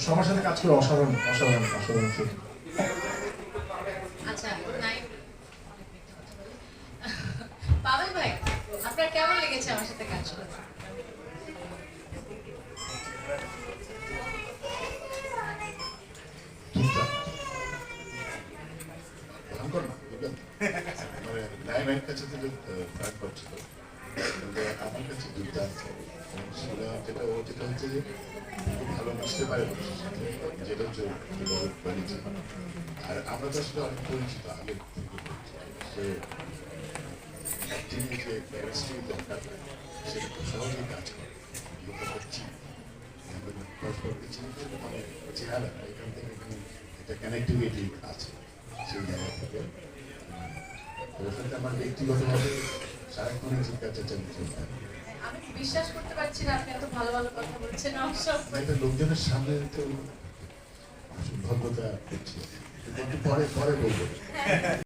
সবার সাথে কাজ করে অসাধারণ অসাধারণ অসাধারণ ফিল। আচ্ছা নাই পাবেল ভাই, আপনার কেমন লেগেছে আমার সাথে কাজ করে? মানে নাইমের কাছে থেকে ফ্যান করছিল, কিন্তু আমার কাছে দুর্দান্ত। সেটা যেটা ও যেটা হচ্ছে যে খুব ভালো মিশতে পারে মানুষের সাথে, যেটা হচ্ছে বানিয়েছে। আর আমরা তো আসলে অনেক পরিচিত আগে থেকে সে অ্যাক্টিংয়ে যে কেমিস্ট্রি দরকার হয় সেটা খুব সহজেই কাজ করে। লোকটা চিনি পরস্পরকে চিনতে মানে চেহারা এখান থেকে একটা কানেক্টিভিটি আছে সেই জায়গা থেকে। ওর সাথে আমার ব্যক্তিগতভাবে সারাক্ষণই চিৎকার চেঁচামেচি চলতে আমি বিশ্বাস করতে পারছি না আপনি এত ভালো ভালো কথা বলছেন। সব একটা লোকজনের সামনে তো ভদ্রতা করছি, একটু পরে পরে বলবো।